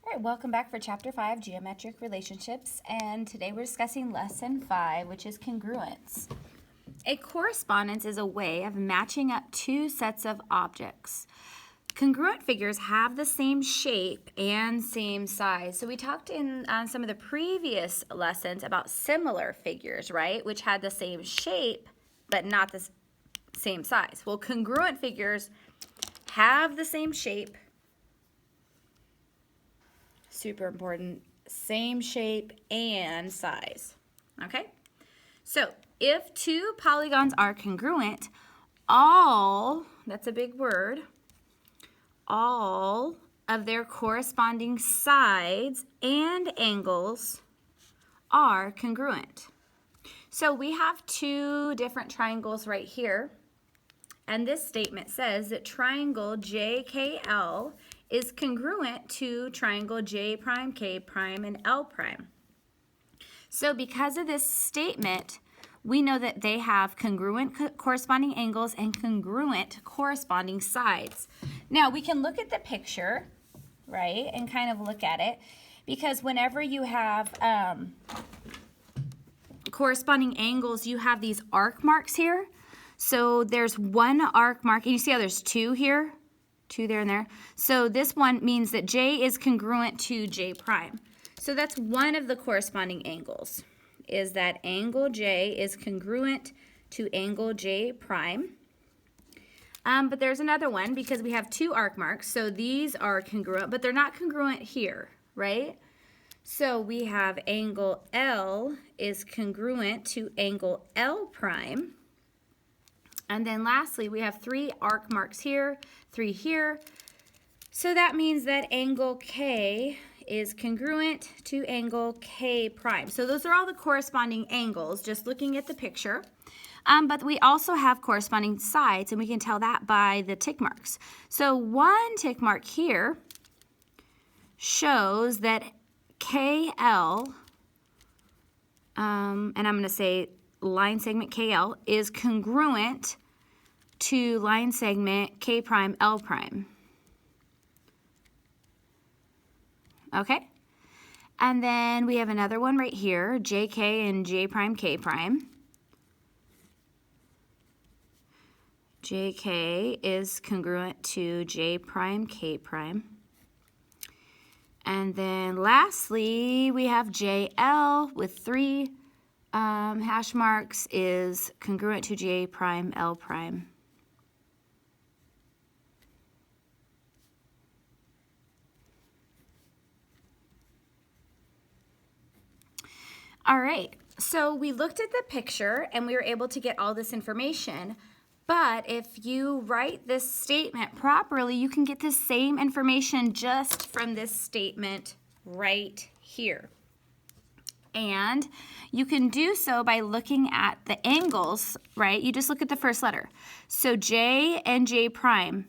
All right, welcome back for Chapter 5, Geometric Relationships, and today we're discussing Lesson 5, which is congruence. A correspondence is a way of matching up two sets of objects. Congruent figures have the same shape and same size. So we talked in some of the previous lessons about similar figures, right, which had the same shape but not the same size. Well, congruent figures have the same shape, super important, same shape and size. Okay, so if two polygons are congruent, all, that's a big word, all of their corresponding sides and angles are congruent. So we have two different triangles right here, and this statement says that triangle JKL is congruent to triangle J prime, K prime, and L prime. So because of this statement, we know that they have congruent corresponding angles and congruent corresponding sides. Now we can look at the picture, right, and kind of look at it, because whenever you have corresponding angles, you have these arc marks here. So there's one arc mark, and you see how there's two here? Two there and there. So this one means that J is congruent to J prime. So that's one of the corresponding angles, is that angle J is congruent to angle J prime. But there's another one because we have two arc marks. So these are congruent, but they're not congruent here, right? So we have angle L is congruent to angle L prime. And then lastly, we have three arc marks here, three here. So that means that angle K is congruent to angle K prime. So those are all the corresponding angles, just looking at the picture. But we also have corresponding sides, and we can tell that by the tick marks. So one tick mark here shows that KL, and I'm going to say line segment KL, is congruent to line segment K prime, L prime. Okay? And then we have another one right here, JK and J prime, K prime. JK is congruent to J prime, K prime. And then lastly, we have JL with three hash marks is congruent to J prime, L prime. All right, so we looked at the picture and we were able to get all this information, but if you write this statement properly, you can get the same information just from this statement right here. And you can do so by looking at the angles, right? You just look at the first letter. So J and J prime,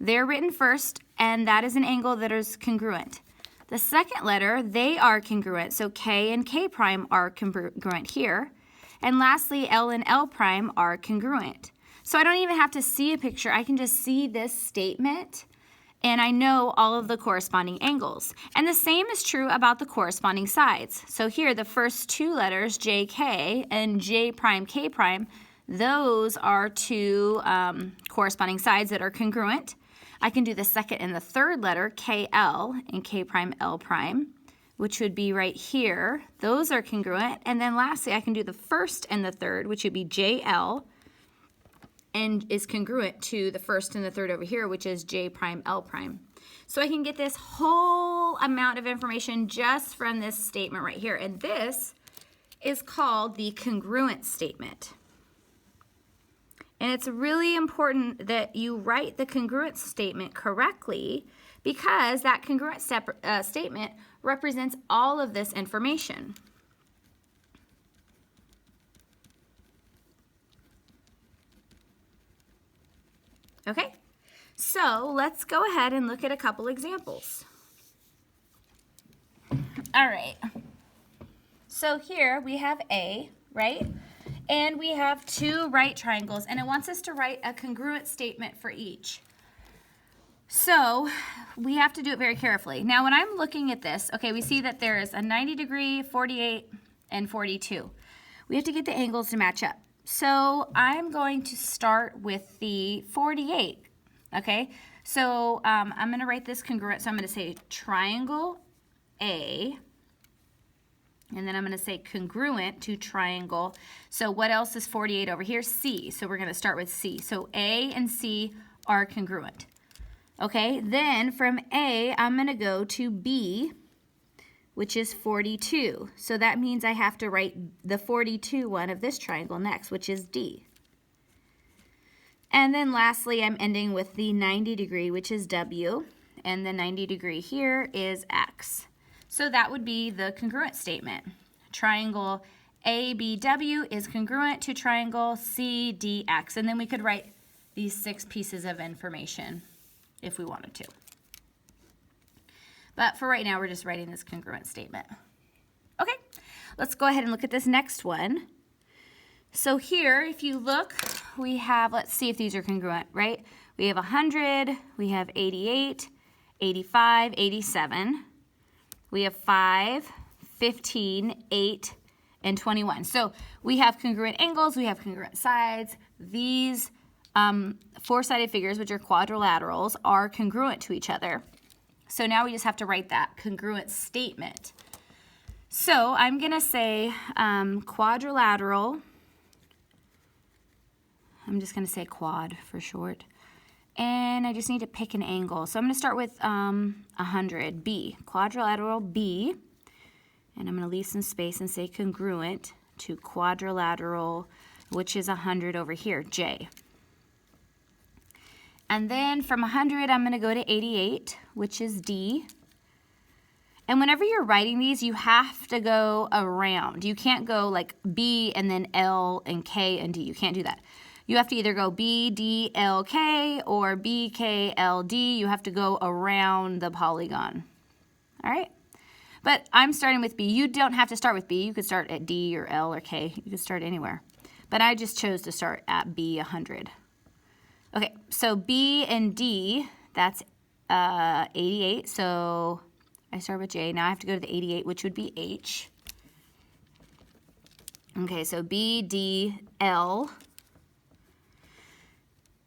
they're written first, and that is an angle that is congruent. The second letter, they are congruent, so K and K prime are congruent here. And lastly, L and L prime are congruent. So I don't even have to see a picture. I can just see this statement, and I know all of the corresponding angles. And the same is true about the corresponding sides. So here, the first two letters, JK and J prime, K prime, those are two corresponding sides that are congruent. I can do the second and the third letter, KL and K prime, L prime, which would be right here. Those are congruent. And then lastly, I can do the first and the third, which would be JL, and is congruent to the first and the third over here, which is J prime, L prime. So I can get this whole amount of information just from this statement right here. And this is called the congruent statement. And it's really important that you write the congruent statement correctly, because that congruent statement represents all of this information. Okay, so let's go ahead and look at a couple examples. All right, so here we have A, right? And we have two right triangles, and it wants us to write a congruent statement for each. So we have to do it very carefully. Now, when I'm looking at this, okay, we see that there is a 90 degree, 48, and 42. We have to get the angles to match up. So I'm going to start with the 48, okay? So I'm going to write this congruent. So I'm going to say triangle A, and then I'm going to say congruent to triangle. So what else is 48 over here? C. So we're going to start with C. So A and C are congruent. Okay, then from A, I'm going to go to B, which is 42. So that means I have to write the 42 one of this triangle next, which is D. And then lastly, I'm ending with the 90 degree, which is W, and the 90 degree here is X. So that would be the congruent statement. Triangle ABW is congruent to triangle CDX. And then we could write these 6 pieces of information if we wanted to. But for right now, we're just writing this congruent statement. Okay, let's go ahead and look at this next one. So here, if you look, we have, let's see if these are congruent, right? We have 100, we have 88, 85, 87. We have 5, 15, 8, and 21. So we have congruent angles, we have congruent sides. These 4-sided figures, which are quadrilaterals, are congruent to each other. So now we just have to write that congruent statement. So I'm going to say quadrilateral. I'm just going to say quad for short. And I just need to pick an angle. So I'm going to start with 100, B. Quadrilateral B. And I'm going to leave some space and say congruent to quadrilateral, which is 100 over here, J. And then from 100, I'm going to go to 88, which is D. And whenever you're writing these, you have to go around. You can't go like B and then L and K and D. You can't do that. You have to either go B, D, L, K or B, K, L, D. You have to go around the polygon. All right? But I'm starting with B. You don't have to start with B. You could start at D or L or K. You could start anywhere. But I just chose to start at B, 100. Okay, so B and D, that's 88. So I start with J. Now I have to go to the 88, which would be H. Okay, so B, D, L.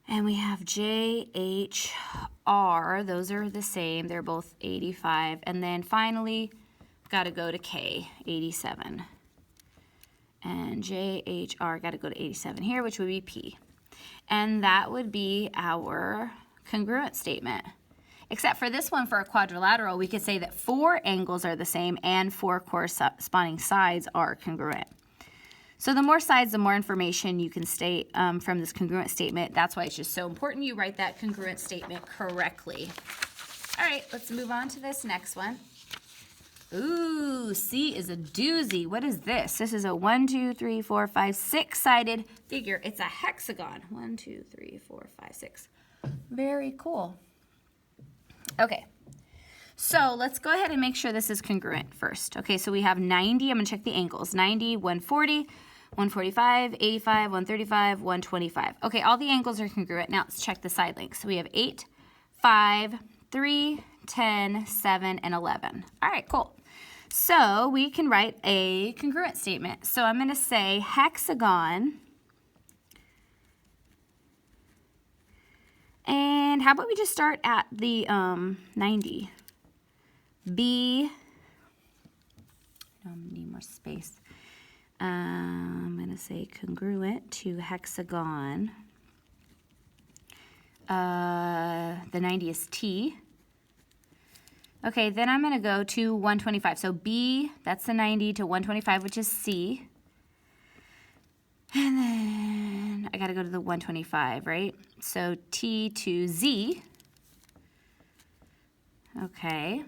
And we have J, H, R. Those are the same. They're both 85. And then finally, got to go to K, 87. And J, H, R, got to go to 87 here, which would be P. And that would be our congruent statement. Except for this one, for a quadrilateral, we could say that 4 angles are the same and 4 corresponding sides are congruent. So the more sides, the more information you can state from this congruent statement. That's why it's just so important you write that congruent statement correctly. All right, let's move on to this next one. Ooh, C is a doozy. What is this? This is a 1, 2, 3, 4, 5, 6-sided figure. It's a hexagon. 1, 2, 3, 4, 5, 6. Very cool. Okay, so let's go ahead and make sure this is congruent first. Okay, so we have 90. I'm going to check the angles. 90, 140, 145, 85, 135, 125. Okay, all the angles are congruent. Now let's check the side lengths. So we have 8, 5, 3, 10, 7, and 11. All right, cool. So we can write a congruent statement. So I'm going to say hexagon. And how about we just start at the 90? B. I need more space. I'm going to say congruent to hexagon. The 90 is T. Okay, then I'm going to go to 125. So B, that's the 90 to 125, which is C. And then I got to go to the 125, right? So T to Z. Okay.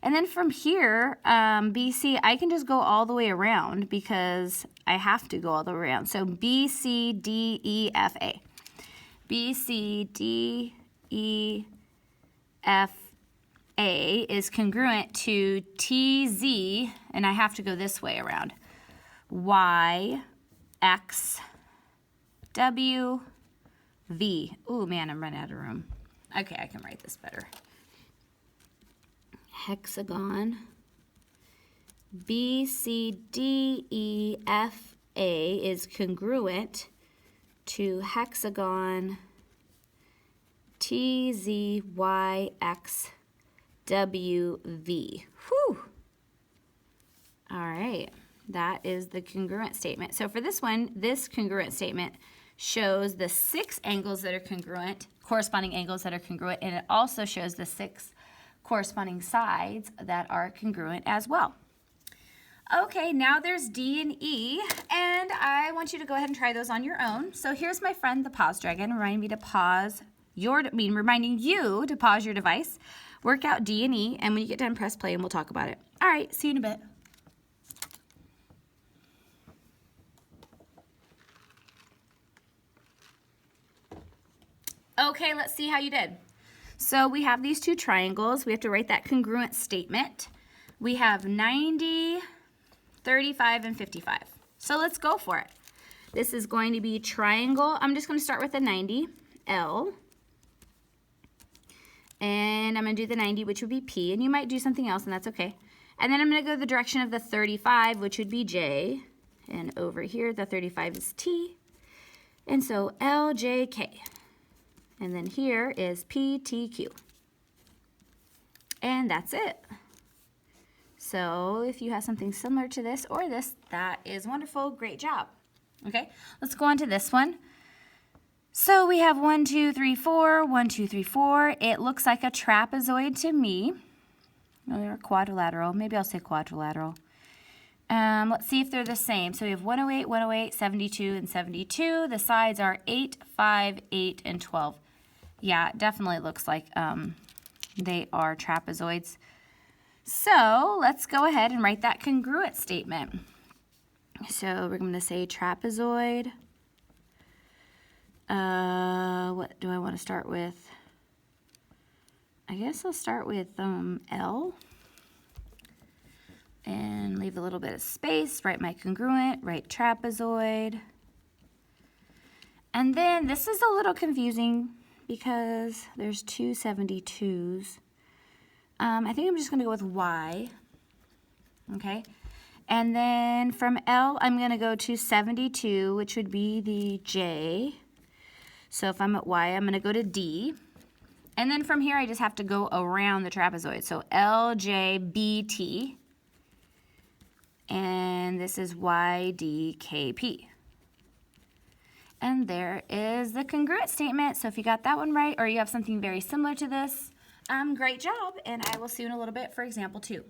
And then from here, BC, I can just go all the way around because I have to go all the way around. So B, C, D, E, F, A. B, C, D, E, F, A is congruent to T, Z, and I have to go this way around. Y, X, W, V. Ooh, man, I'm running out of room. Okay, I can write this better. Hexagon BCDEFA is congruent to hexagon TZYXWV. Whew. All right, that is the congruent statement. So for this one, this congruent statement shows the 6 angles that are congruent, corresponding angles that are congruent, and it also shows the 6 corresponding sides that are congruent as well. Okay, now there's D and E, and I want you to go ahead and try those on your own. So here's my friend, the pause dragon, reminding you to pause your device, work out D and E, and when you get done, press play and we'll talk about it. All right, see you in a bit. Okay, let's see how you did. So we have these 2 triangles. We have to write that congruent statement. We have 90, 35, and 55. So let's go for it. This is going to be triangle. I'm just going to start with a 90, L. And I'm going to do the 90, which would be P. And you might do something else, and that's okay. And then I'm going to go the direction of the 35, which would be J. And over here, the 35 is T. And so L, J, K. And then here is P, T, Q. And that's it. So if you have something similar to this or this, that is wonderful. Great job. Okay, let's go on to this one. So we have 1, 2, 3, 4, 1, 2, 3, 4. It looks like a trapezoid to me. Or quadrilateral. Maybe I'll say quadrilateral. Let's see if they're the same. So we have 108, 108, 72, and 72. The sides are 8, 5, 8, and 12. Yeah, it definitely looks like they are trapezoids. So let's go ahead and write that congruent statement. So we're going to say trapezoid. What do I want to start with? I guess I'll start with L. And leave a little bit of space, write my congruent, write trapezoid. And then this is a little confusing because there's 2 72s. I think I'm just going to go with Y. Okay. And then from L, I'm going to go to 72, which would be the J. So if I'm at Y, I'm going to go to D. And then from here, I just have to go around the trapezoid. So L, J, B, T. And this is Y, D, K, P. And there is the congruent statement. So if you got that one right, or you have something very similar to this, great job. And I will see you in a little bit for example 2.